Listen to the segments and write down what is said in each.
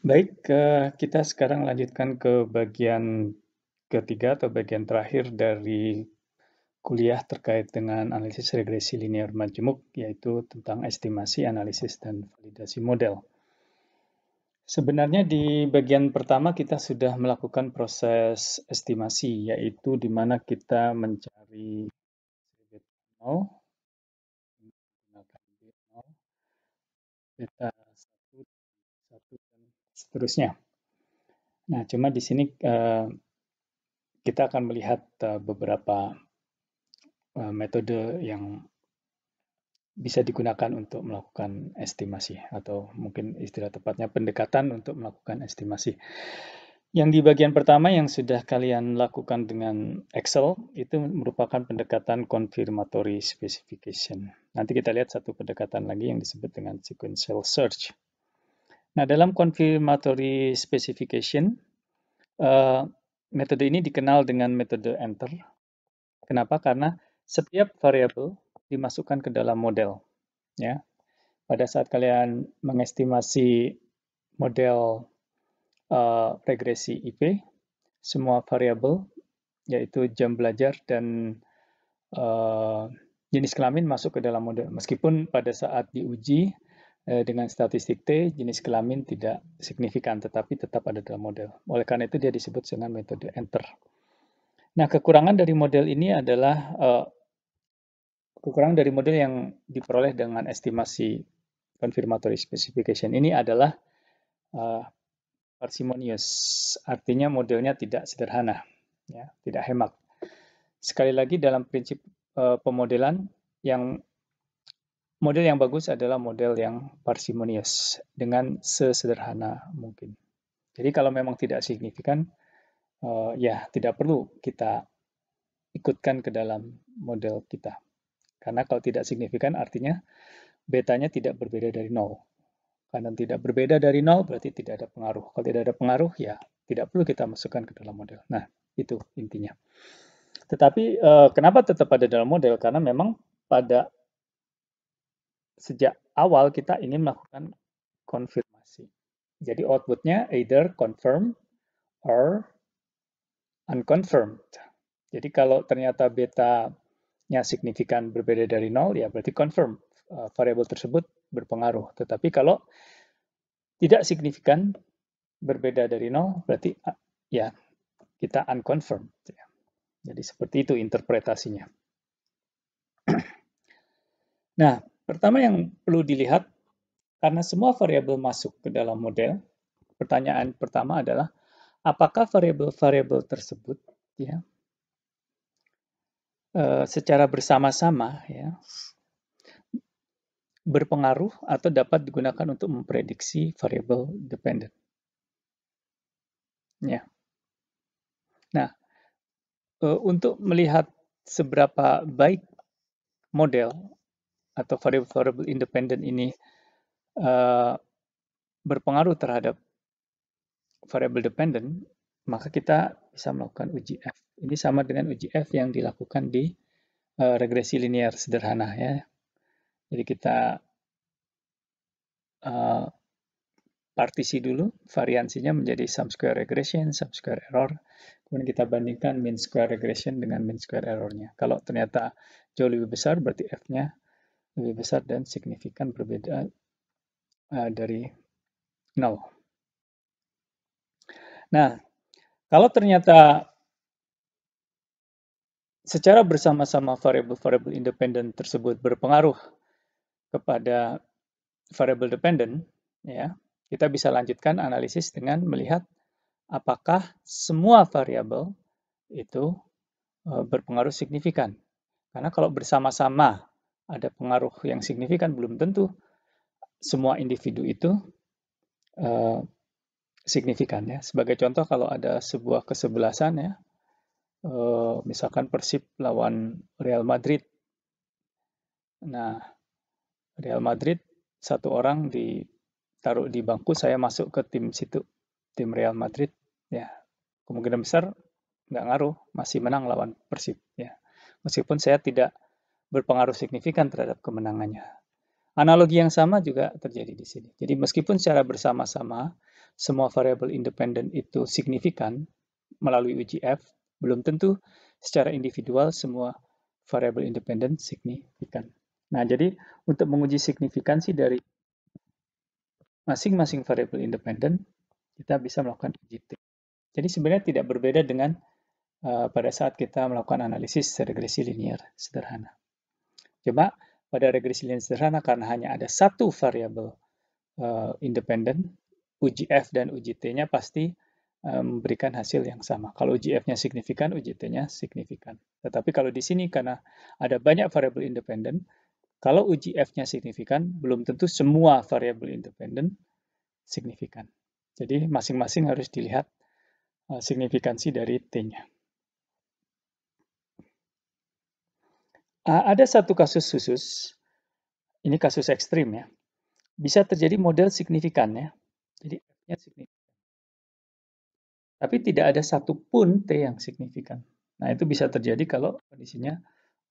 Baik, kita sekarang lanjutkan ke bagian ketiga atau bagian terakhir dari kuliah terkait dengan analisis regresi linear majemuk, yaitu tentang estimasi, analisis, dan validasi model. Sebenarnya di bagian pertama kita sudah melakukan proses estimasi, yaitu di mana kita mencari beta 0, menggunakan B0, beta 1, 1, dan seterusnya. Nah, cuma di sini kita akan melihat beberapa metode yang bisa digunakan untuk melakukan estimasi, atau mungkin istilah tepatnya pendekatan untuk melakukan estimasi. Yang di bagian pertama yang sudah kalian lakukan dengan Excel itu merupakan pendekatan confirmatory specification. Nanti kita lihat satu pendekatan lagi yang disebut dengan sequential search. Nah, dalam confirmatory specification, metode ini dikenal dengan metode enter. Kenapa? Karena setiap variabel dimasukkan ke dalam model. Ya, pada saat kalian mengestimasi model regresi IP, semua variabel yaitu jam belajar dan jenis kelamin masuk ke dalam model. Meskipun pada saat diuji dengan statistik T, jenis kelamin tidak signifikan, tetapi tetap ada dalam model. Oleh karena itu dia disebut dengan metode enter. Nah, kekurangan dari model ini adalah kekurangan dari model yang diperoleh dengan estimasi confirmatory specification ini adalah parsimonious, artinya modelnya tidak sederhana, ya, tidak hemat. Sekali lagi dalam prinsip pemodelan, model yang bagus adalah model yang parsimonious dengan sesederhana mungkin. Jadi kalau memang tidak signifikan, ya tidak perlu kita ikutkan ke dalam model kita. Karena kalau tidak signifikan artinya betanya tidak berbeda dari 0. Karena tidak berbeda dari 0 berarti tidak ada pengaruh. Kalau tidak ada pengaruh, ya tidak perlu kita masukkan ke dalam model. Nah, itu intinya. Tetapi kenapa tetap ada dalam model? Karena memang pada sejak awal kita ingin melakukan konfirmasi. Jadi outputnya either confirm or unconfirmed. Jadi kalau ternyata beta-nya signifikan berbeda dari 0, ya berarti confirm. Variabel tersebut berpengaruh. Tetapi kalau tidak signifikan berbeda dari 0, berarti ya kita unconfirmed. Jadi seperti itu interpretasinya. Nah, pertama yang perlu dilihat, karena semua variabel masuk ke dalam model, pertanyaan pertama adalah apakah variabel-variabel tersebut ya secara bersama-sama ya berpengaruh atau dapat digunakan untuk memprediksi variabel dependent. Ya. Nah, untuk melihat seberapa baik model atau variabel-variabel independen ini berpengaruh terhadap variabel dependent, maka kita bisa melakukan uji F. Ini sama dengan uji F yang dilakukan di regresi linear sederhana ya. Jadi kita partisi dulu, variansinya menjadi sum square regression, sum square error. Kemudian kita bandingkan mean square regression dengan mean square errornya. Kalau ternyata jauh lebih besar, berarti F-nya lebih besar dan signifikan berbeda dari 0. Nah, kalau ternyata secara bersama-sama variabel-variabel independen tersebut berpengaruh kepada variabel dependent, ya, kita bisa lanjutkan analisis dengan melihat apakah semua variabel itu berpengaruh signifikan. Karena kalau bersama-sama ada pengaruh yang signifikan, belum tentu semua individu itu signifikan ya. Sebagai contoh, kalau ada sebuah kesebelasan ya, misalkan Persib lawan Real Madrid. Nah, Real Madrid satu orang ditaruh di bangku, saya masuk ke tim situ, tim Real Madrid, ya kemungkinan besar nggak ngaruh, masih menang lawan Persib, ya. Meskipun saya tidak berpengaruh signifikan terhadap kemenangannya. Analogi yang sama juga terjadi di sini. Jadi meskipun secara bersama-sama semua variabel independen itu signifikan melalui uji F, belum tentu secara individual semua variabel independen signifikan. Nah, jadi untuk menguji signifikansi dari masing-masing variabel independen, kita bisa melakukan uji T. Jadi sebenarnya tidak berbeda dengan pada saat kita melakukan analisis regresi linear sederhana. Cuma pada regresi linear sederhana karena hanya ada satu variabel independen, uji F dan uji T-nya pasti memberikan hasil yang sama. Kalau uji F-nya signifikan, uji T-nya signifikan. Tetapi kalau di sini karena ada banyak variabel independen, kalau uji F-nya signifikan, belum tentu semua variabel independen signifikan. Jadi masing-masing harus dilihat signifikansi dari T-nya. Ada satu kasus khusus, ini kasus ekstrim ya. Bisa terjadi model signifikan ya. Jadi F-nya signifikan. Tapi tidak ada satupun T yang signifikan. Nah, itu bisa terjadi kalau kondisinya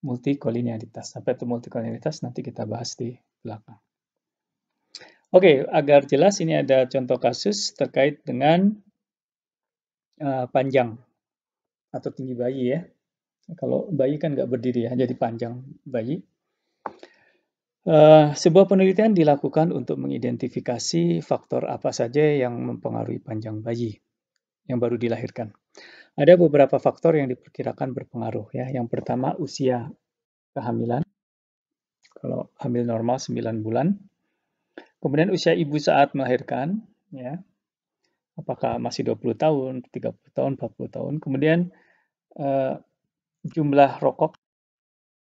multikolinearitas. Apa itu multikolinearitas? Nanti kita bahas di belakang. Oke, agar jelas ini ada contoh kasus terkait dengan panjang atau tinggi bayi ya. Kalau bayi kan nggak berdiri ya, jadi panjang bayi. Sebuah penelitian dilakukan untuk mengidentifikasi faktor apa saja yang mempengaruhi panjang bayi yang baru dilahirkan. Ada beberapa faktor yang diperkirakan berpengaruh ya. Yang pertama usia kehamilan. Kalau hamil normal 9 bulan. Kemudian usia ibu saat melahirkan ya. Apakah masih 20 tahun, 30 tahun, 40 tahun. Kemudian jumlah rokok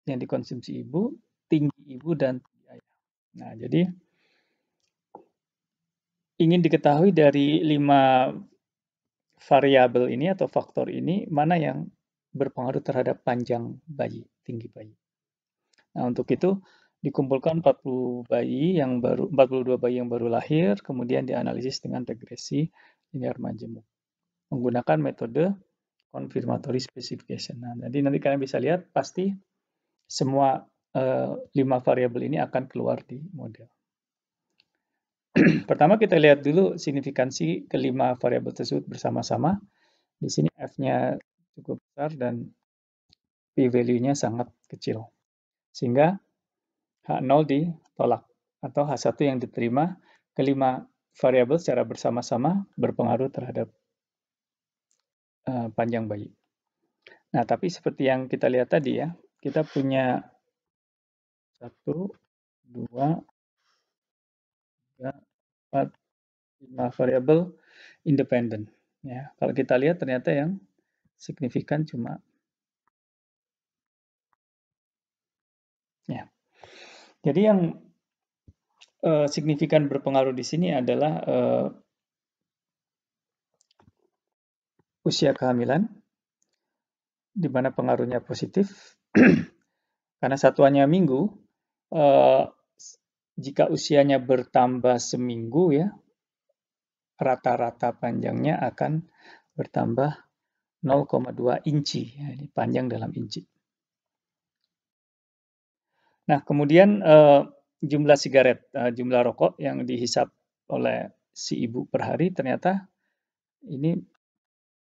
yang dikonsumsi ibu, tinggi ibu dan tinggi ayah. Nah, jadi ingin diketahui dari 5 variabel ini atau faktor ini mana yang berpengaruh terhadap panjang bayi, tinggi bayi. Nah, untuk itu dikumpulkan 42 bayi yang baru lahir, kemudian dianalisis dengan regresi linear majemuk menggunakan metode confirmatory specification. Nah, jadi nanti kalian bisa lihat pasti semua 5 variabel ini akan keluar di model. Pertama kita lihat dulu signifikansi kelima variabel tersebut bersama-sama. Di sini F-nya cukup besar dan p-value-nya sangat kecil. Sehingga H0 ditolak atau H1 yang diterima kelima variabel secara bersama-sama berpengaruh terhadap panjang bayi. Nah, tapi seperti yang kita lihat tadi ya, kita punya 1, 2, 3, 4, 5 variabel independen. Ya, kalau kita lihat ternyata yang signifikan cuma ya. Jadi yang signifikan berpengaruh di sini adalah usia kehamilan, di mana pengaruhnya positif, karena satuannya minggu. Jika usianya bertambah seminggu ya, rata-rata panjangnya akan bertambah 0,2 inci, ya, ini panjang dalam inci. Nah, kemudian jumlah sigaret, jumlah rokok yang dihisap oleh si ibu per hari ternyata ini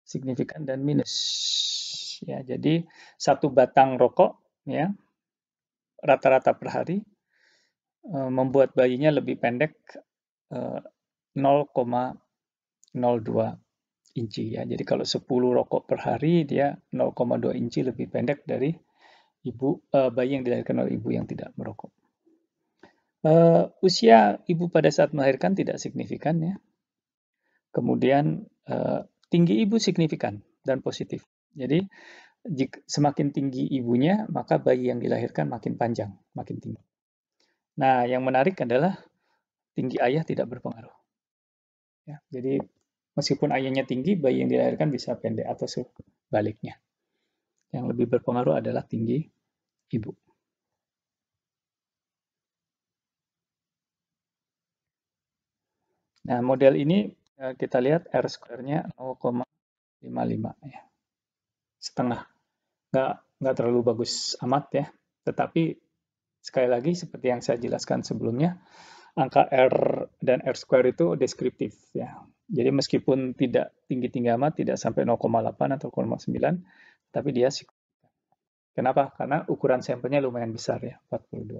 signifikan dan minus. Ya, jadi satu batang rokok ya rata-rata per hari membuat bayinya lebih pendek 0,02 inci ya. Jadi kalau 10 rokok per hari dia 0,2 inci lebih pendek dari bayi yang dilahirkan oleh ibu yang tidak merokok. Usia ibu pada saat melahirkan tidak signifikan ya. Kemudian tinggi ibu signifikan dan positif. Jadi semakin tinggi ibunya, maka bayi yang dilahirkan makin panjang, makin tinggi. Nah, yang menarik adalah tinggi ayah tidak berpengaruh. Ya, jadi meskipun ayahnya tinggi, bayi yang dilahirkan bisa pendek atau sebaliknya. Yang lebih berpengaruh adalah tinggi ibu. Nah, model ini kita lihat R square-nya 0,55 ya. Setengah. Nggak terlalu bagus amat ya. Tetapi sekali lagi seperti yang saya jelaskan sebelumnya, angka R dan R square itu deskriptif ya. Jadi meskipun tidak tinggi-tinggi amat, tidak sampai 0,8 atau 0,9, tapi dia. Kenapa? Karena ukuran sampelnya lumayan besar ya, 42.